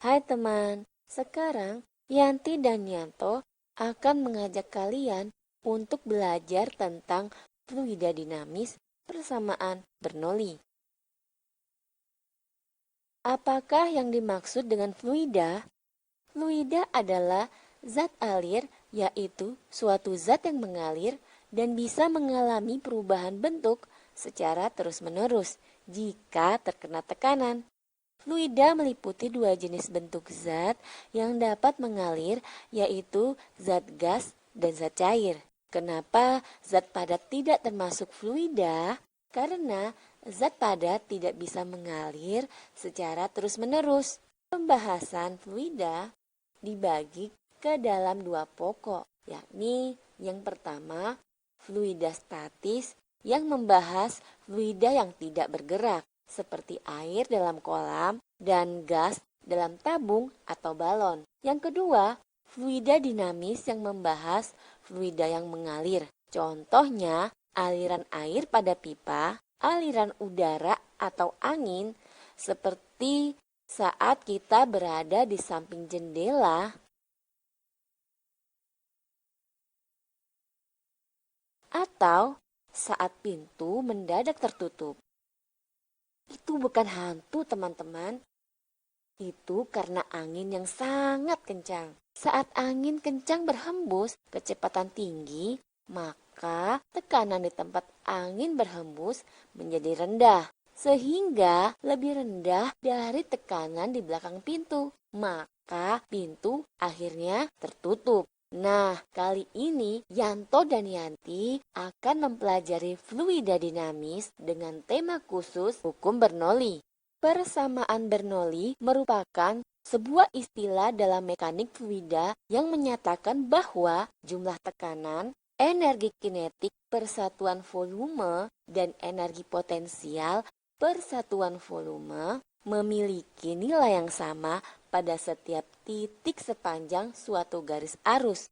Hai teman, sekarang Yanti dan Yanto akan mengajak kalian untuk belajar tentang fluida dinamis persamaan Bernoulli. Apakah yang dimaksud dengan fluida? Fluida adalah zat alir, yaitu suatu zat yang mengalir dan bisa mengalami perubahan bentuk secara terus-menerus jika terkena tekanan. Fluida meliputi dua jenis bentuk zat yang dapat mengalir, yaitu zat gas dan zat cair. Kenapa zat padat tidak termasuk fluida? Karena zat padat tidak bisa mengalir secara terus-menerus. Pembahasan fluida dibagi ke dalam dua pokok, yakni yang pertama, fluida statis yang membahas fluida yang tidak bergerak, seperti air dalam kolam dan gas dalam tabung atau balon. Yang kedua, fluida dinamis yang membahas fluida yang mengalir. Contohnya, aliran air pada pipa, aliran udara atau angin, seperti saat kita berada di samping jendela atau saat pintu mendadak tertutup. Itu bukan hantu, teman-teman. Itu karena angin yang sangat kencang. Saat angin kencang berhembus kecepatan tinggi, maka tekanan di tempat angin berhembus menjadi rendah, sehingga lebih rendah dari tekanan di belakang pintu. Maka pintu akhirnya tertutup. Nah, kali ini Yanto dan Yanti akan mempelajari fluida dinamis dengan tema khusus hukum Bernoulli. Persamaan Bernoulli merupakan sebuah istilah dalam mekanik fluida yang menyatakan bahwa jumlah tekanan, energi kinetik per satuan volume, dan energi potensial per satuan volume memiliki nilai yang sama pada setiap titik sepanjang suatu garis arus.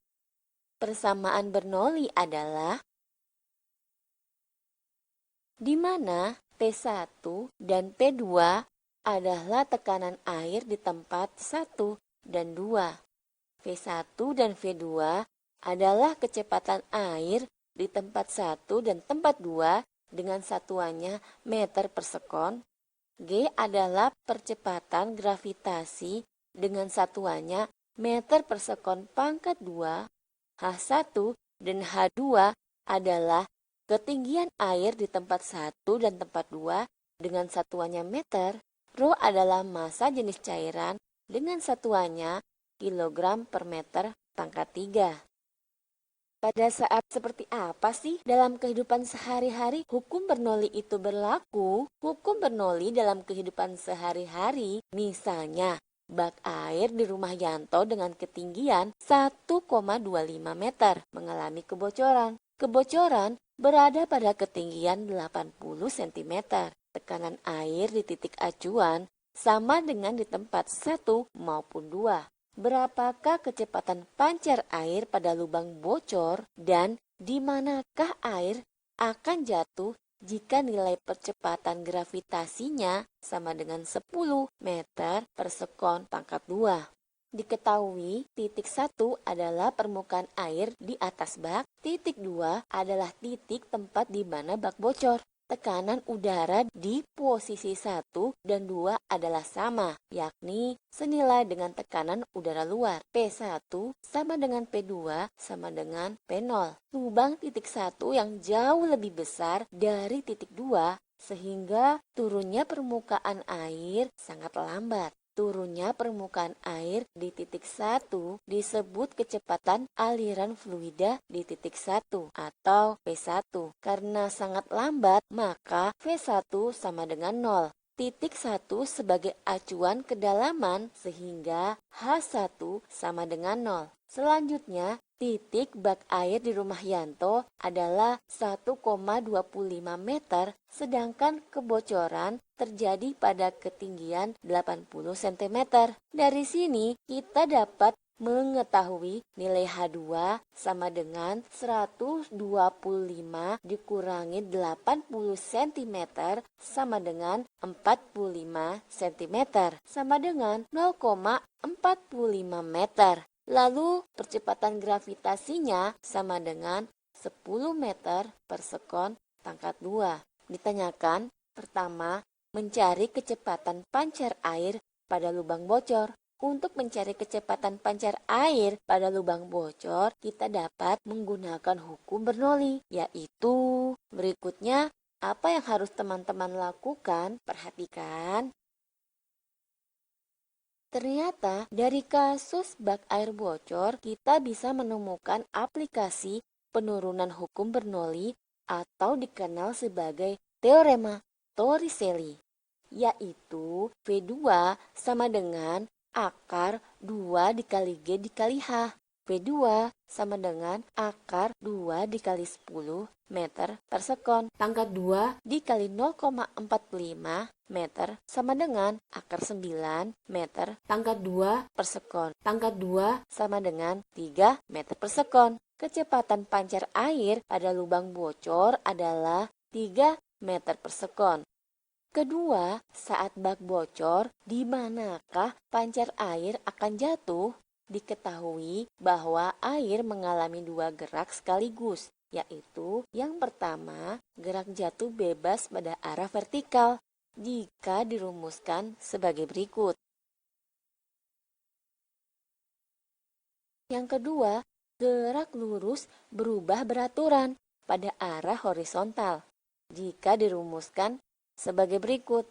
Persamaan Bernoulli adalah di mana P1 dan P2 adalah tekanan air di tempat 1 dan 2. V1 dan V2 adalah kecepatan air di tempat 1 dan tempat 2 dengan satuannya meter per sekon. G adalah percepatan gravitasi dengan satuannya meter per sekon pangkat 2. H1 dan H2 adalah ketinggian air di tempat 1 dan tempat 2 dengan satuannya meter. Rho adalah massa jenis cairan dengan satuannya kilogram per meter pangkat 3. Pada saat seperti apa sih dalam kehidupan sehari-hari hukum Bernoulli itu berlaku? Hukum Bernoulli dalam kehidupan sehari-hari, misalnya bak air di rumah Yanto dengan ketinggian 1,25 meter mengalami kebocoran. Kebocoran berada pada ketinggian 80 cm. Tekanan air di titik acuan sama dengan di tempat 1 maupun 2. Berapakah kecepatan pancar air pada lubang bocor dan di manakah air akan jatuh jika nilai percepatan gravitasinya sama dengan 10 meter per sekon pangkat 2. Diketahui titik 1 adalah permukaan air di atas bak, titik 2 adalah titik tempat di mana bak bocor. Tekanan udara di posisi 1 dan 2 adalah sama, yakni senilai dengan tekanan udara luar. P1 sama dengan P2 sama dengan P0. Lubang titik 1 yang jauh lebih besar dari titik 2 sehingga turunnya permukaan air sangat lambat. Turunnya permukaan air di titik 1 disebut kecepatan aliran fluida di titik 1 atau V1. Karena sangat lambat, maka V1 sama dengan 0. Titik 1 sebagai acuan kedalaman sehingga H1 sama dengan 0. Selanjutnya, titik bak air di rumah Yanto adalah 1,25 meter, sedangkan kebocoran terjadi pada ketinggian 80 cm. Dari sini, kita dapat mengetahui nilai H2 sama dengan 125 dikurangi 80 cm sama dengan 45 cm sama dengan 0,45 meter. Lalu percepatan gravitasinya sama dengan 10 meter per sekon pangkat 2. Ditanyakan, pertama, mencari kecepatan pancar air pada lubang bocor. Untuk mencari kecepatan pancar air pada lubang bocor, kita dapat menggunakan hukum Bernoulli, yaitu berikutnya apa yang harus teman-teman lakukan? Perhatikan. Ternyata dari kasus bak air bocor, kita bisa menemukan aplikasi penurunan hukum Bernoulli atau dikenal sebagai teorema Torricelli, yaitu V2 sama dengan akar 2 dikali G dikali H. V2 sama dengan akar 2 dikali 10 meter per sekon. Pangkat 2 dikali 0,45 meter sama dengan akar 9 meter pangkat 2 per sekon. Pangkat 2 sama dengan 3 meter per sekon. Kecepatan pancar air pada lubang bocor adalah 3 meter per sekon. Kedua, saat bak bocor, di manakah pancar air akan jatuh? Diketahui bahwa air mengalami dua gerak sekaligus, yaitu yang pertama, gerak jatuh bebas pada arah vertikal, jika dirumuskan sebagai berikut. Yang kedua, gerak lurus berubah beraturan pada arah horizontal, jika dirumuskan sebagai berikut.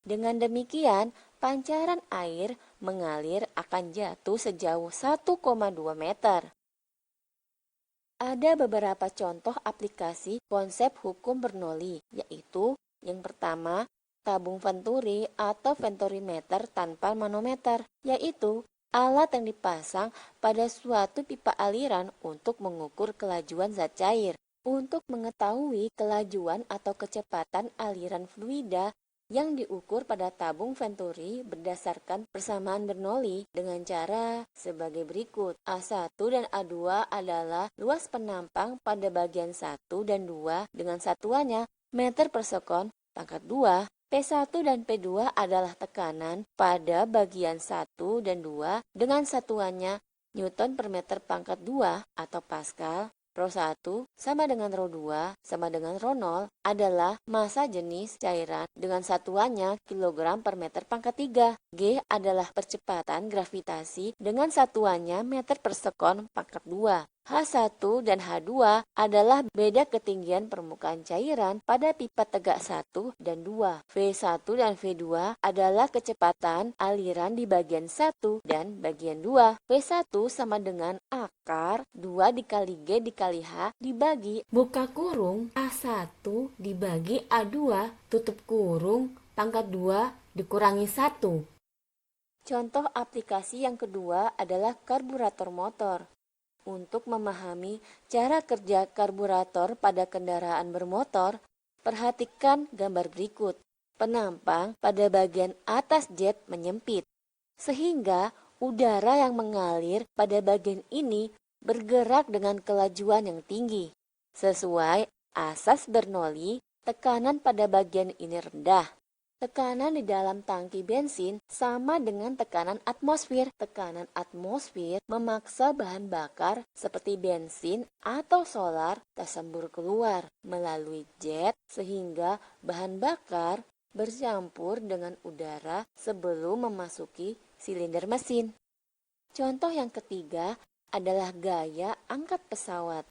Dengan demikian, pancaran air mengalir akan jatuh sejauh 1,2 meter. Ada beberapa contoh aplikasi konsep hukum Bernoulli, yaitu yang pertama, tabung venturi atau venturimeter tanpa manometer, yaitu alat yang dipasang pada suatu pipa aliran untuk mengukur kelajuan zat cair. Untuk mengetahui kelajuan atau kecepatan aliran fluida yang diukur pada tabung venturi berdasarkan persamaan Bernoulli dengan cara sebagai berikut. A1 dan A2 adalah luas penampang pada bagian 1 dan 2 dengan satuannya meter per sekon pangkat 2. P1 dan P2 adalah tekanan pada bagian 1 dan 2 dengan satuannya Newton per meter pangkat 2 atau Pascal. Rho1 sama dengan Rho2 sama dengan Rho0 adalah massa jenis cairan dengan satuannya kilogram per meter pangkat 3. G adalah percepatan gravitasi dengan satuannya meter per sekon pangkat 2. H1 dan H2 adalah beda ketinggian permukaan cairan pada pipa tegak 1 dan 2. V1 dan V2 adalah kecepatan aliran di bagian 1 dan bagian 2. V1 sama dengan akar 2 dikali G dikali H dibagi buka kurung A1 dibagi A2 tutup kurung pangkat 2 dikurangi 1. Contoh aplikasi yang kedua adalah karburator motor. Untuk memahami cara kerja karburator pada kendaraan bermotor, perhatikan gambar berikut. Penampang pada bagian atas jet menyempit, sehingga udara yang mengalir pada bagian ini bergerak dengan kelajuan yang tinggi. Sesuai asas Bernoulli, tekanan pada bagian ini rendah. Tekanan di dalam tangki bensin sama dengan tekanan atmosfer. Tekanan atmosfer memaksa bahan bakar seperti bensin atau solar tersembur keluar melalui jet sehingga bahan bakar bercampur dengan udara sebelum memasuki silinder mesin. Contoh yang ketiga adalah gaya angkat pesawat.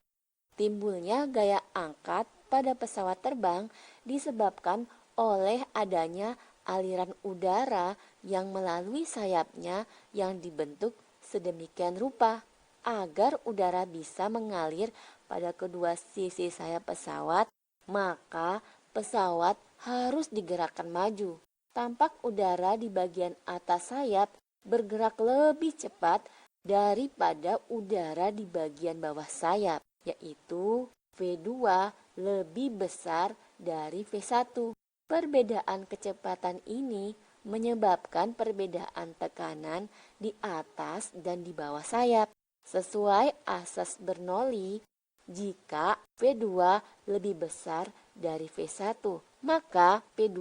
Timbulnya gaya angkat pada pesawat terbang disebabkan oleh adanya aliran udara yang melalui sayapnya yang dibentuk sedemikian rupa agar udara bisa mengalir pada kedua sisi sayap pesawat, maka pesawat harus digerakkan maju. Tampak udara di bagian atas sayap bergerak lebih cepat daripada udara di bagian bawah sayap, yaitu V2 lebih besar dari V1. Perbedaan kecepatan ini menyebabkan perbedaan tekanan di atas dan di bawah sayap. Sesuai asas Bernoulli, jika V2 lebih besar dari V1, maka P2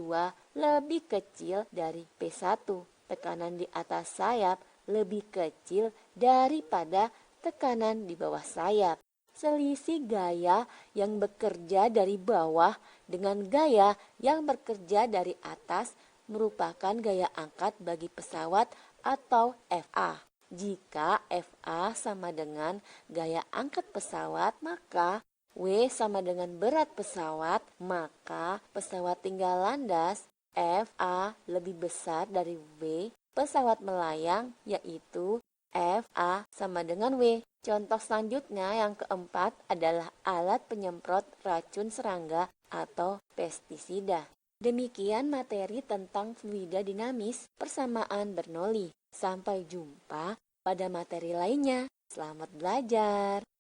lebih kecil dari P1. Tekanan di atas sayap lebih kecil daripada tekanan di bawah sayap. Selisih gaya yang bekerja dari bawah dengan gaya yang bekerja dari atas merupakan gaya angkat bagi pesawat atau FA. Jika FA sama dengan gaya angkat pesawat, maka W sama dengan berat pesawat, maka pesawat tinggal landas. FA lebih besar dari W, pesawat melayang, yaitu FA sama dengan W. Contoh selanjutnya yang keempat adalah alat penyemprot racun serangga atau pestisida. Demikian materi tentang fluida dinamis persamaan Bernoulli. Sampai jumpa pada materi lainnya. Selamat belajar.